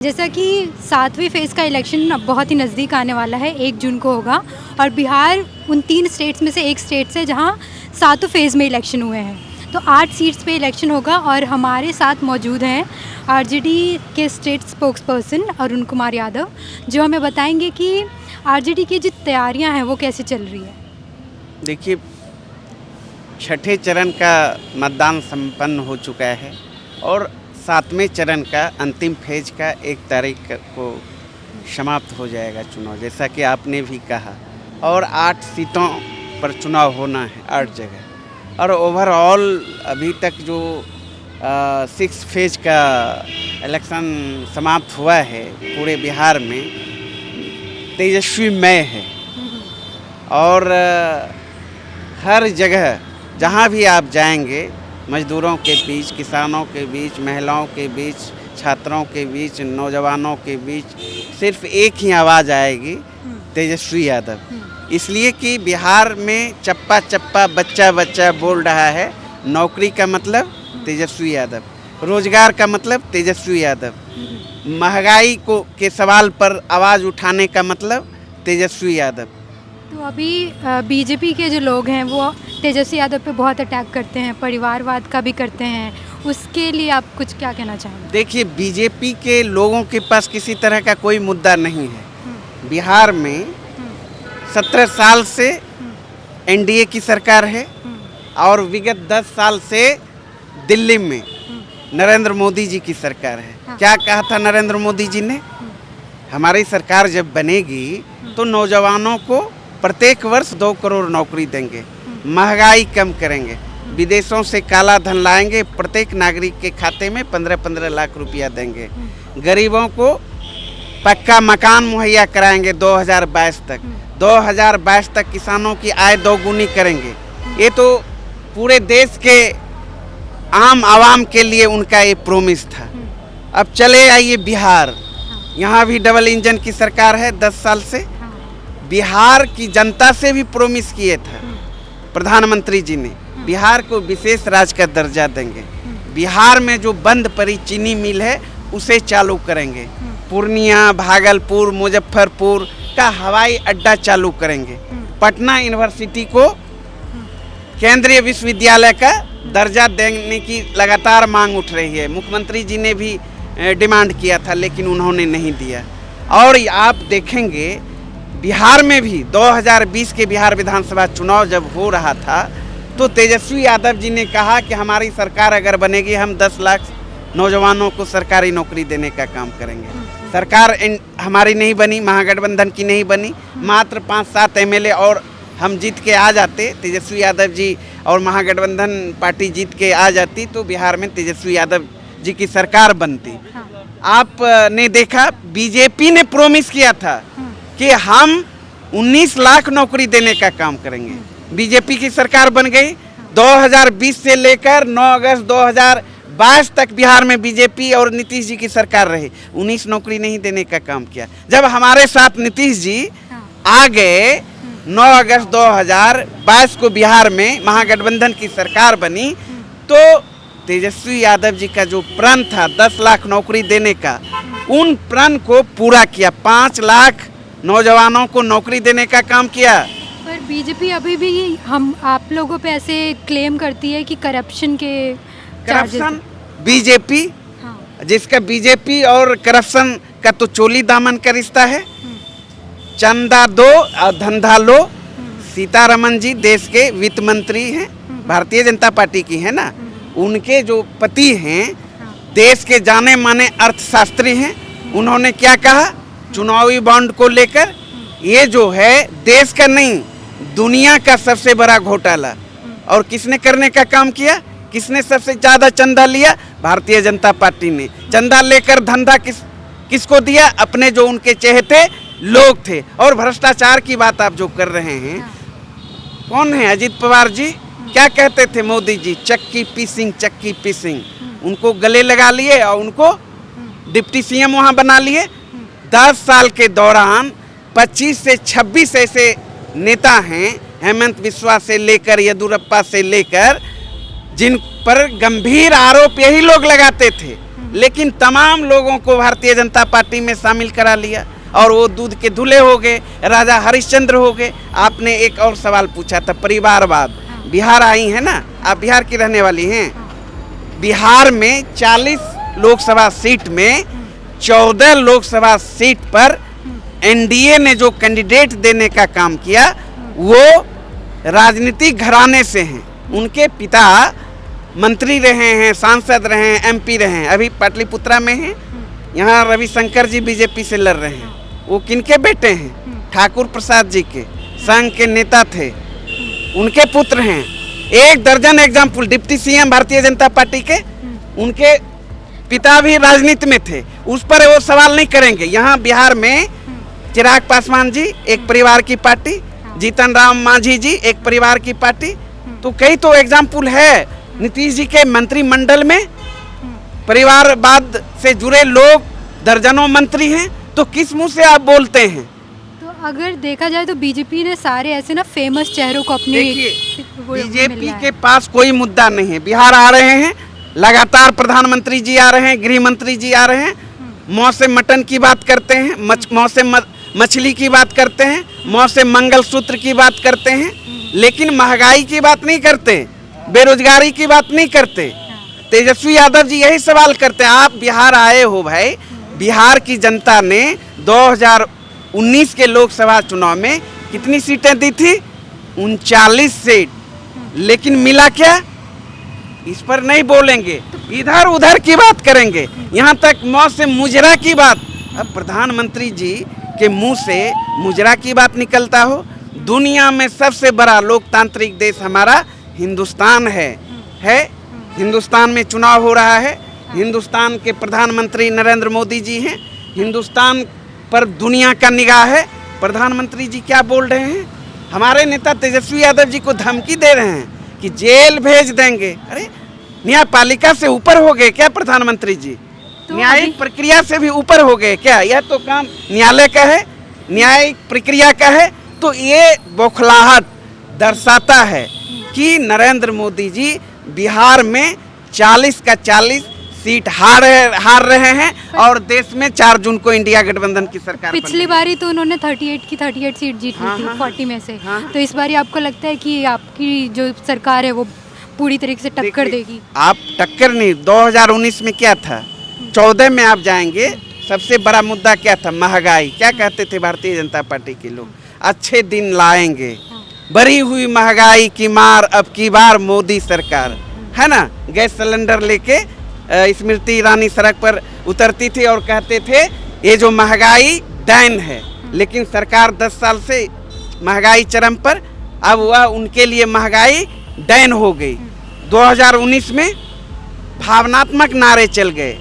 जैसा कि 7वें फेज़ का इलेक्शन अब बहुत ही नज़दीक आने वाला है, 1 जून को होगा और बिहार उन 3 स्टेट्स में से एक स्टेट से जहां 7वें फेज़ में इलेक्शन हुए हैं। तो 8 सीट्स पे इलेक्शन होगा और हमारे साथ मौजूद हैं आरजेडी के स्टेट स्पोक्सपर्सन अरुण कुमार यादव, जो हमें बताएंगे कि आरजेडी की जो तैयारियां हैं वो कैसे चल रही है। देखिए, छठे चरण का मतदान संपन्न हो चुका है और 7वें चरण का अंतिम फेज का 1 तारीख को समाप्त हो जाएगा चुनाव, जैसा कि आपने भी कहा। और 8 सीटों पर चुनाव होना है, 8 जगह। और ओवरऑल अभी तक जो 6 फेज का इलेक्शन समाप्त हुआ है पूरे बिहार में, तेजस्वीमय है। और हर जगह जहाँ भी आप जाएंगे, मजदूरों के बीच, किसानों के बीच, महिलाओं के बीच, छात्रों के बीच, नौजवानों के बीच सिर्फ एक ही आवाज़ आएगी, तेजस्वी यादव। इसलिए कि बिहार में चप्पा चप्पा, बच्चा बच्चा बोल रहा है, नौकरी का मतलब तेजस्वी यादव, रोजगार का मतलब तेजस्वी यादव, महंगाई को के सवाल पर आवाज़ उठाने का मतलब तेजस्वी यादव। तो अभी बीजेपी के जो लोग हैं वो तेजस्वी यादव पे बहुत अटैक करते हैं, परिवारवाद का भी करते हैं, उसके लिए आप कुछ क्या कहना चाहेंगे? देखिए, बीजेपी के लोगों के पास किसी तरह का कोई मुद्दा नहीं है। बिहार में 17 साल से एनडीए की सरकार है और विगत 10 साल से दिल्ली में नरेंद्र मोदी जी की सरकार है। हाँ। क्या कहा था नरेंद्र मोदी जी ने? हमारी सरकार जब बनेगी तो नौजवानों को प्रत्येक वर्ष 2 करोड़ नौकरी देंगे, महंगाई कम करेंगे, विदेशों से काला धन लाएंगे, प्रत्येक नागरिक के खाते में 15-15 लाख रुपया देंगे, गरीबों को पक्का मकान मुहैया कराएंगे 2022 तक, 2022 तक किसानों की आय दोगुनी करेंगे। ये तो पूरे देश के आम आवाम के लिए उनका ये प्रोमिस था। अब चले आइए बिहार, यहाँ भी डबल इंजन की सरकार है 10 साल से। बिहार की जनता से भी प्रोमिस किए थे प्रधानमंत्री जी ने, बिहार को विशेष राज्य का दर्जा देंगे, बिहार में जो बंद पड़ी चीनी मिल है उसे चालू करेंगे, पूर्णिया, भागलपुर, मुजफ्फरपुर का हवाई अड्डा चालू करेंगे, पटना यूनिवर्सिटी को केंद्रीय विश्वविद्यालय का दर्जा देने की लगातार मांग उठ रही है। मुख्यमंत्री जी ने भी डिमांड किया था लेकिन उन्होंने नहीं दिया। और आप देखेंगे बिहार में भी 2020 के बिहार विधानसभा चुनाव जब हो रहा था तो तेजस्वी यादव जी ने कहा कि हमारी सरकार अगर बनेगी हम 10 लाख नौजवानों को सरकारी नौकरी देने का काम करेंगे। सरकार हमारी नहीं बनी, महागठबंधन की नहीं बनी, मात्र 5-7 एमएलए और हम जीत के आ जाते, तेजस्वी यादव जी और महागठबंधन पार्टी जीत के आ जाती तो बिहार में तेजस्वी यादव जी की सरकार बनती। आपने देखा बीजेपी ने प्रोमिस किया था कि हम 19 लाख नौकरी देने का काम करेंगे। बीजेपी की सरकार बन गई। 2020 से लेकर 9 अगस्त 2022 तक बिहार में बीजेपी और नीतीश जी की सरकार रही, 19 नौकरी नहीं देने का काम किया। जब हमारे साथ नीतीश जी आ गए 9 अगस्त 2022 को बिहार में महागठबंधन की सरकार बनी तो तेजस्वी यादव जी का जो प्रण था 10 लाख नौकरी देने का, उन प्रण को पूरा किया। 5 लाख नौजवानों को नौकरी देने का काम किया। पर बीजेपी अभी भी आप लोगों पे ऐसे क्लेम करती है कि करप्शन बीजेपी, जिसका बीजेपी और करप्शन का तो चोली दामन का रिश्ता है। चंदा दो और धंधा लो। सीतारमन जी देश के वित्त मंत्री हैं, भारतीय जनता पार्टी की है ना, उनके जो पति हैं देश के जाने माने अर्थशास्त्री हैं। उन्होंने क्या कहा चुनावी बॉन्ड को लेकर? ये जो है देश का नहीं दुनिया का सबसे बड़ा घोटाला। और किसने करने का काम किया? किसने सबसे ज़्यादा चंदा लिया? भारतीय जनता पार्टी ने। चंदा लेकर धंधा किसको दिया? अपने जो उनके चहेते लोग थे। और भ्रष्टाचार की बात आप जो कर रहे हैं, कौन है? अजित पवार जी क्या कहते थे मोदी जी? चक्की पीसिंग। उनको गले लगा लिए और उनको डिप्टी सीएम वहाँ बना लिए। 10 साल के दौरान 25 से 26 ऐसे नेता हैं, हेमंत बिस्वा से लेकर येदियुरप्पा से लेकर, जिन पर गंभीर आरोप यही लोग लगाते थे लेकिन तमाम लोगों को भारतीय जनता पार्टी में शामिल करा लिया और वो दूध के धुले हो गए, राजा हरिश्चंद्र हो गए। आपने एक और सवाल पूछा था परिवारवाद। बिहार आई है ना, आप बिहार की रहने वाली हैं। बिहार में 40 लोकसभा सीट में 14 लोकसभा सीट पर एनडीए ने जो कैंडिडेट देने का काम किया वो राजनीतिक घराने से हैं। उनके पिता मंत्री रहे हैं, सांसद रहे हैं, एमपी रहे हैं, अभी पाटलिपुत्रा में हैं। यहाँ रविशंकर जी बीजेपी से लड़ रहे हैं। वो किनके बेटे हैं? ठाकुर प्रसाद जी के, संघ के नेता थे, उनके पुत्र हैं। 1 दर्जन example deputy CM Bharatiya Janata party के, उनके पिता भी राजनीति में थे। उस पर वो सवाल नहीं करेंगे। यहाँ बिहार में चिराग पासवान जी एक परिवार की पार्टी, जीतन राम मांझी जी एक परिवार की पार्टी, तो कई तो एग्जाम्पल है। नीतीश जी के मंत्रिमंडल में परिवारवाद से जुड़े लोग दर्जनों मंत्री हैं, तो किस मुंह से आप बोलते हैं? तो अगर देखा जाए तो बीजेपी ने सारे ऐसे ना फेमस चेहरों को अपने बीजेपी के पास कोई मुद्दा नहीं है। बिहार आ रहे हैं, लगातार प्रधानमंत्री जी आ रहे हैं, गृह मंत्री जी आ रहे हैं, मौत से मटन की बात करते हैं, मौत से मछली की बात करते हैं, मौत से मंगलसूत्र की बात करते हैं, लेकिन महंगाई की बात नहीं करते, बेरोजगारी की बात नहीं करते। तेजस्वी यादव जी यही सवाल करते हैं। आप बिहार आए हो भाई, बिहार की जनता ने 2019 के लोकसभा चुनाव में कितनी सीटें दी थी? 39 सीट, लेकिन मिला क्या? इस पर नहीं बोलेंगे, इधर उधर की बात करेंगे, यहाँ तक मौत से मुजरा की बात। अब प्रधानमंत्री जी के मुंह से मुजरा की बात निकलता हो। दुनिया में सबसे बड़ा लोकतांत्रिक देश हमारा हिंदुस्तान है। हिंदुस्तान में चुनाव हो रहा है, हिंदुस्तान के प्रधानमंत्री नरेंद्र मोदी जी हैं, हिंदुस्तान पर दुनिया का निगाह है। प्रधानमंत्री जी क्या बोल रहे हैं? हमारे नेता तेजस्वी यादव जी को धमकी दे रहे हैं कि जेल भेज देंगे। अरे न्यायपालिका से ऊपर हो गए क्या प्रधानमंत्री जी? तो न्यायिक प्रक्रिया से भी ऊपर हो गए क्या? यह तो काम न्यायालय का है, न्यायिक प्रक्रिया का है। तो ये बौखलाहट दर्शाता है कि नरेंद्र मोदी जी बिहार में 40 का 40 सीट हार रहे हैं और देश में 4 जून को इंडिया गठबंधन की सरकार। पिछली बारी तो उन्होंने 38 की 38 सीट जीती थी 40 में से। तो इस बारी आपको लगता है कि आपकी जो सरकार है वो पूरी तरीके से टक्कर देगी? आप टक्कर नहीं, 2019 में क्या था, 14 में आप जाएंगे, सबसे बड़ा मुद्दा क्या था? महंगाई। क्या कहते थे भारतीय जनता पार्टी के लोग? अच्छे दिन लाएंगे, बढ़ी हुई महंगाई की मार अब की बार मोदी सरकार, है ना। गैस सिलेंडर लेके स्मृति ईरानी सड़क पर उतरती थी और कहते थे ये जो महंगाई डैन है, लेकिन सरकार 10 साल से महंगाई चरम पर, अब वह उनके लिए महंगाई डैन हो गई। 2019 में भावनात्मक नारे चल गए,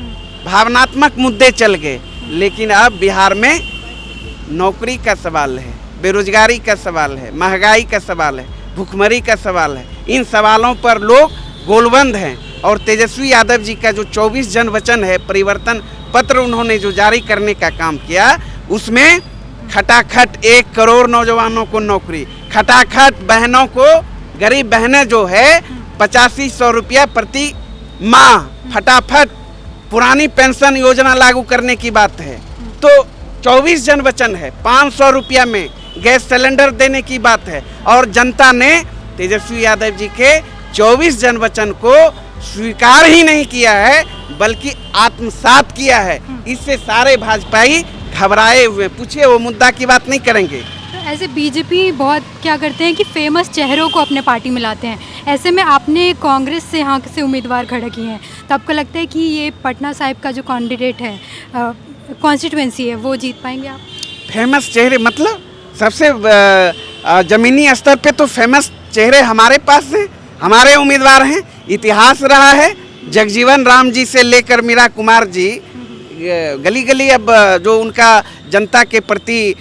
भावनात्मक मुद्दे चल गए, लेकिन अब बिहार में नौकरी का सवाल है, बेरोजगारी का सवाल है, महंगाई का सवाल है, भुखमरी का सवाल है। इन सवालों पर लोग गोलबंद हैं और तेजस्वी यादव जी का जो 24 जन वचन है, परिवर्तन पत्र उन्होंने जो जारी करने का काम किया, उसमें खटाखट 1 करोड़ नौजवानों को नौकरी, खटाखट बहनों को, गरीब बहनें जो है 8500 रुपया प्रति माह, फटाफट पुरानी पेंशन योजना लागू करने की बात है। तो 24 जन वचन है, 500 रुपया में गैस सिलेंडर देने की बात है, और जनता ने तेजस्वी यादव जी के 24 जन वचन को स्वीकार ही नहीं किया है, बल्कि आत्मसात किया है। इससे सारे भाजपाई घबराए हुए। पूछिए, वो मुद्दा की बात नहीं करेंगे। तो ऐसे बीजेपी बहुत क्या करते हैं कि फेमस चेहरों को अपने पार्टी में लाते हैं। ऐसे में आपने कांग्रेस से यहाँ से उम्मीदवार खड़ा किए हैं, तो आपको लगता है कि ये पटना साहिब का जो कैंडिडेट है, कॉन्स्टिट्यूएंसी है, वो जीत पाएंगे आप? फेमस चेहरे मतलब सबसे ज़मीनी स्तर पे तो फेमस चेहरे हमारे पास हैं, हमारे उम्मीदवार हैं। इतिहास रहा है, जगजीवन राम जी से लेकर मीरा कुमार जी, गली गली अब जो उनका जनता के प्रति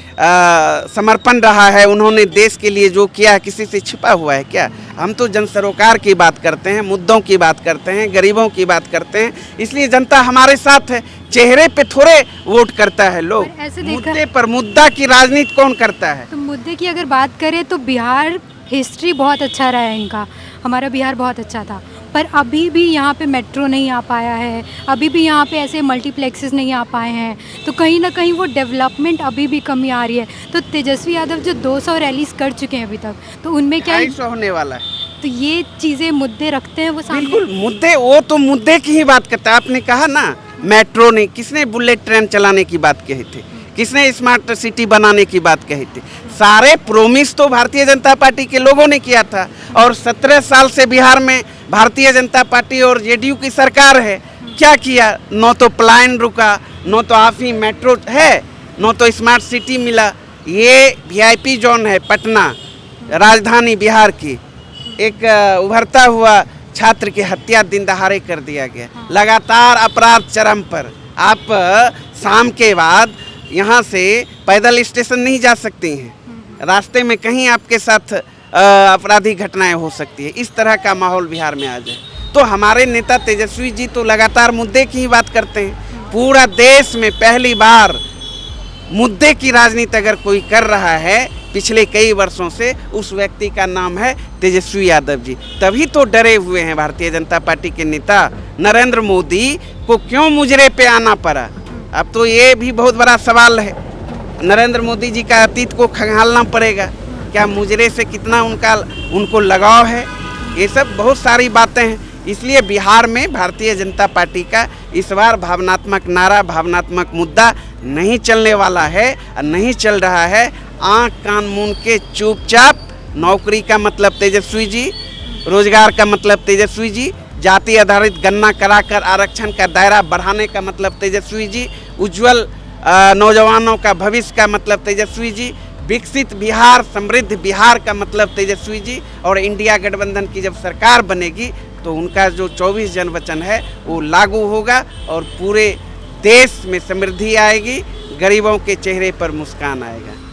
समर्पण रहा है, उन्होंने देश के लिए जो किया है, किसी से छिपा हुआ है क्या? हम तो जन सरोकार की बात करते हैं, मुद्दों की बात करते हैं, गरीबों की बात करते हैं, इसलिए जनता हमारे साथ है। चेहरे पे थोड़े वोट करता है लोग, मुद्दे पर, मुद्दा की राजनीति कौन करता है? तो मुद्दे की अगर बात करें तो बिहार हिस्ट्री बहुत अच्छा रहा है इनका, हमारा बिहार बहुत अच्छा था। पर अभी भी यहाँ पे मेट्रो नहीं आ पाया है, अभी भी यहाँ पे ऐसे मल्टीप्लेक्सेस नहीं आ पाए हैं, तो कहीं ना कहीं वो डेवलपमेंट अभी भी कमी आ रही है। तो तेजस्वी यादव जो 200 रैलीज कर चुके हैं अभी तक, तो उनमें क्या 250 होने वाला है। तो ये चीज़ें मुद्दे रखते हैं वो सामने। बिल्कुल मुद्दे, वो तो मुद्दे की ही बात करता है। आपने कहा ना मेट्रो नहीं, किसने बुलेट ट्रेन चलाने की बात कही थी, किसने स्मार्ट सिटी बनाने की बात कही थी? सारे प्रोमिस तो भारतीय जनता पार्टी के लोगों ने किया था। और 17 साल से बिहार में भारतीय जनता पार्टी और जेडीयू की सरकार है, क्या किया? न तो प्लान रुका, न तो आफी मेट्रो है, न तो स्मार्ट सिटी मिला। ये वीआईपी जोन है पटना, राजधानी बिहार की, एक उभरता हुआ छात्र की हत्या दिन दहाड़े कर दिया गया। लगातार अपराध चरम पर। आप शाम के बाद यहाँ से पैदल स्टेशन नहीं जा सकती हैं, रास्ते में कहीं आपके साथ अपराधी घटनाएं हो सकती है। इस तरह का माहौल बिहार में आ जाए तो हमारे नेता तेजस्वी जी तो लगातार मुद्दे की ही बात करते हैं। पूरा देश में पहली बार मुद्दे की राजनीति अगर कोई कर रहा है पिछले कई वर्षों से, उस व्यक्ति का नाम है तेजस्वी यादव जी। तभी तो डरे हुए हैं भारतीय जनता पार्टी के नेता नरेंद्र मोदी को क्यों मुजरे पे आना पड़ा। अब तो ये भी बहुत बड़ा सवाल है, नरेंद्र मोदी जी का अतीत को खंगालना पड़ेगा। क्या मुजरे से कितना उनको लगाव है? ये सब बहुत सारी बातें हैं। इसलिए बिहार में भारतीय जनता पार्टी का इस बार भावनात्मक नारा, भावनात्मक मुद्दा नहीं चलने वाला है और नहीं चल रहा है। आँख कान मूंद के चुपचाप, नौकरी का मतलब तेजस्वी जी, रोजगार का मतलब तेजस्वी जी, जाति आधारित गणना कराकर आरक्षण का दायरा बढ़ाने का मतलब तेजस्वी जी, उज्जवल नौजवानों का भविष्य का मतलब तेजस्वी जी, विकसित बिहार, समृद्ध बिहार का मतलब तेजस्वी जी। और इंडिया गठबंधन की जब सरकार बनेगी तो उनका जो 24 जन वचन है वो लागू होगा और पूरे देश में समृद्धि आएगी, गरीबों के चेहरे पर मुस्कान आएगा।